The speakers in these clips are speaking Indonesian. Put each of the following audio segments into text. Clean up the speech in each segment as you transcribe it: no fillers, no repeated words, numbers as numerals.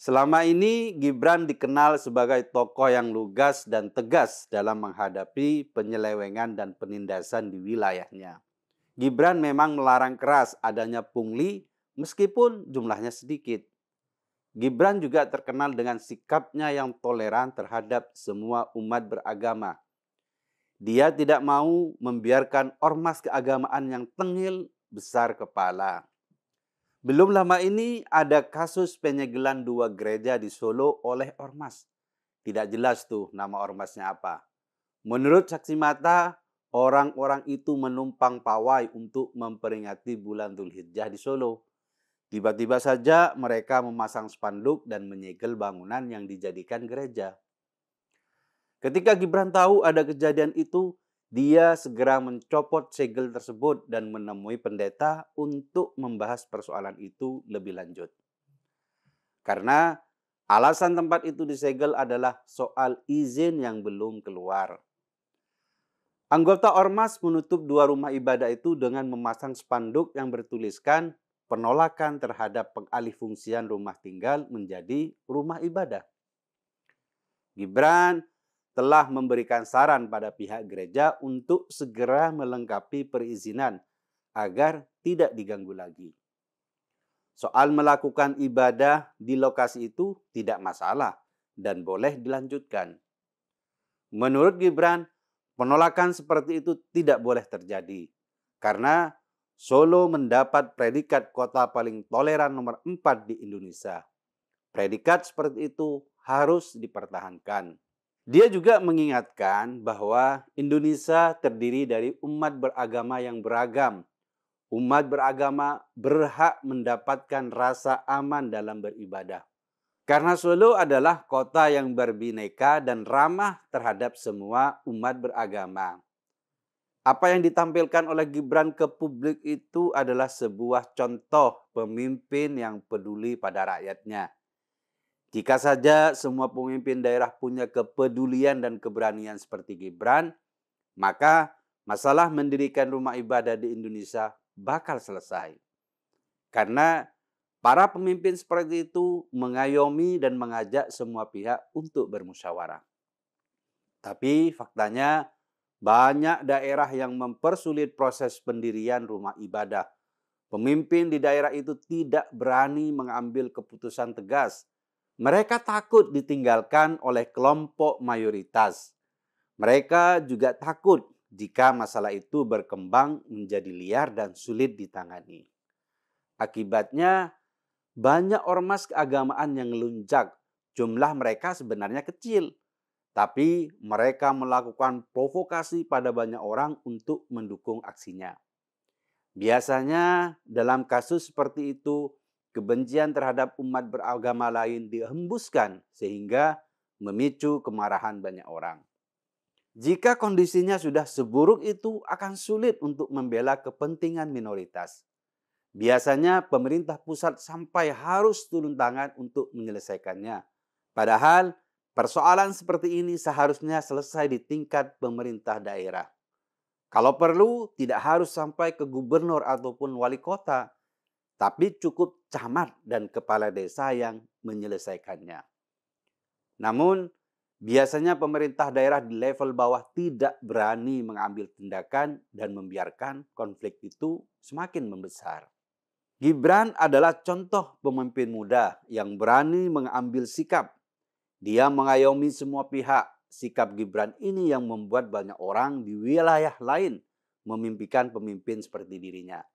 Selama ini Gibran dikenal sebagai tokoh yang lugas dan tegas dalam menghadapi penyelewengan dan penindasan di wilayahnya. Gibran memang melarang keras adanya pungli meskipun jumlahnya sedikit. Gibran juga terkenal dengan sikapnya yang toleran terhadap semua umat beragama. Dia tidak mau membiarkan ormas keagamaan yang tengil besar kepala. Belum lama ini ada kasus penyegelan 2 gereja di Solo oleh ormas. Tidak jelas tuh nama ormasnya apa. Menurut saksi mata, orang-orang itu menumpang pawai untuk memperingati bulan Dzulhijjah di Solo. Tiba-tiba saja mereka memasang spanduk dan menyegel bangunan yang dijadikan gereja. Ketika Gibran tahu ada kejadian itu, dia segera mencopot segel tersebut dan menemui pendeta untuk membahas persoalan itu lebih lanjut. Karena alasan tempat itu disegel adalah soal izin yang belum keluar. Anggota ormas menutup 2 rumah ibadah itu dengan memasang spanduk yang bertuliskan penolakan terhadap pengalihfungsian rumah tinggal menjadi rumah ibadah. Gibran telah memberikan saran pada pihak gereja untuk segera melengkapi perizinan agar tidak diganggu lagi. Soal melakukan ibadah di lokasi itu tidak masalah dan boleh dilanjutkan. Menurut Gibran, penolakan seperti itu tidak boleh terjadi karena Solo mendapat predikat kota paling toleran nomor 4 di Indonesia. Predikat seperti itu harus dipertahankan. Dia juga mengingatkan bahwa Indonesia terdiri dari umat beragama yang beragam. Umat beragama berhak mendapatkan rasa aman dalam beribadah. Karena Solo adalah kota yang berbineka dan ramah terhadap semua umat beragama. Apa yang ditampilkan oleh Gibran ke publik itu adalah sebuah contoh pemimpin yang peduli pada rakyatnya. Jika saja semua pemimpin daerah punya kepedulian dan keberanian seperti Gibran, maka masalah mendirikan rumah ibadah di Indonesia bakal selesai. Karena para pemimpin seperti itu mengayomi dan mengajak semua pihak untuk bermusyawarah. Tapi faktanya banyak daerah yang mempersulit proses pendirian rumah ibadah. Pemimpin di daerah itu tidak berani mengambil keputusan tegas. Mereka takut ditinggalkan oleh kelompok mayoritas. Mereka juga takut jika masalah itu berkembang menjadi liar dan sulit ditangani. Akibatnya, banyak ormas keagamaan yang melunjak. Jumlah mereka sebenarnya kecil, tapi mereka melakukan provokasi pada banyak orang untuk mendukung aksinya. Biasanya dalam kasus seperti itu, kebencian terhadap umat beragama lain dihembuskan sehingga memicu kemarahan banyak orang. Jika kondisinya sudah seburuk itu, akan sulit untuk membela kepentingan minoritas. Biasanya pemerintah pusat sampai harus turun tangan untuk menyelesaikannya. Padahal persoalan seperti ini seharusnya selesai di tingkat pemerintah daerah. Kalau perlu tidak harus sampai ke gubernur ataupun wali kota, tapi cukup camat dan kepala desa yang menyelesaikannya. Namun biasanya pemerintah daerah di level bawah tidak berani mengambil tindakan dan membiarkan konflik itu semakin membesar. Gibran adalah contoh pemimpin muda yang berani mengambil sikap. Dia mengayomi semua pihak. Sikap Gibran ini yang membuat banyak orang di wilayah lain memimpikan pemimpin seperti dirinya.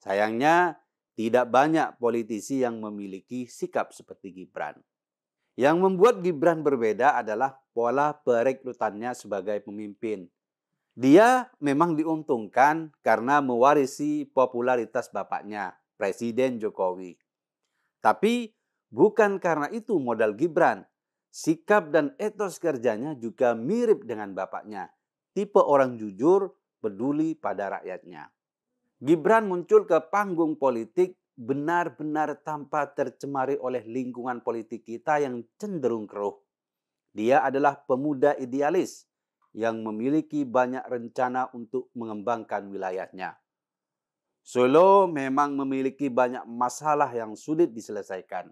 Sayangnya, tidak banyak politisi yang memiliki sikap seperti Gibran. Yang membuat Gibran berbeda adalah pola perekrutannya sebagai pemimpin. Dia memang diuntungkan karena mewarisi popularitas bapaknya, Presiden Jokowi. Tapi bukan karena itu modal Gibran. Sikap dan etos kerjanya juga mirip dengan bapaknya. Tipe orang jujur, peduli pada rakyatnya. Gibran muncul ke panggung politik benar-benar tanpa tercemari oleh lingkungan politik kita yang cenderung keruh. Dia adalah pemuda idealis yang memiliki banyak rencana untuk mengembangkan wilayahnya. Solo memang memiliki banyak masalah yang sulit diselesaikan.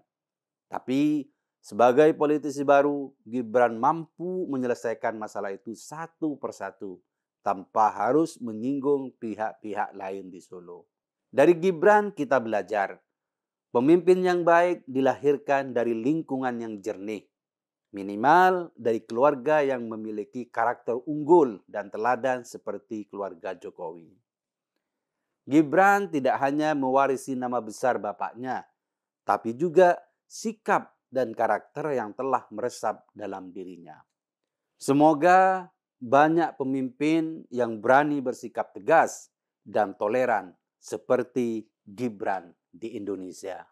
Tapi sebagai politisi baru, Gibran mampu menyelesaikan masalah itu satu persatu tanpa harus menyinggung pihak-pihak lain di Solo. Dari Gibran kita belajar, pemimpin yang baik dilahirkan dari lingkungan yang jernih, minimal dari keluarga yang memiliki karakter unggul dan teladan seperti keluarga Jokowi. Gibran tidak hanya mewarisi nama besar bapaknya, tapi juga sikap dan karakter yang telah meresap dalam dirinya. Semoga banyak pemimpin yang berani bersikap tegas dan toleran seperti Gibran di Indonesia.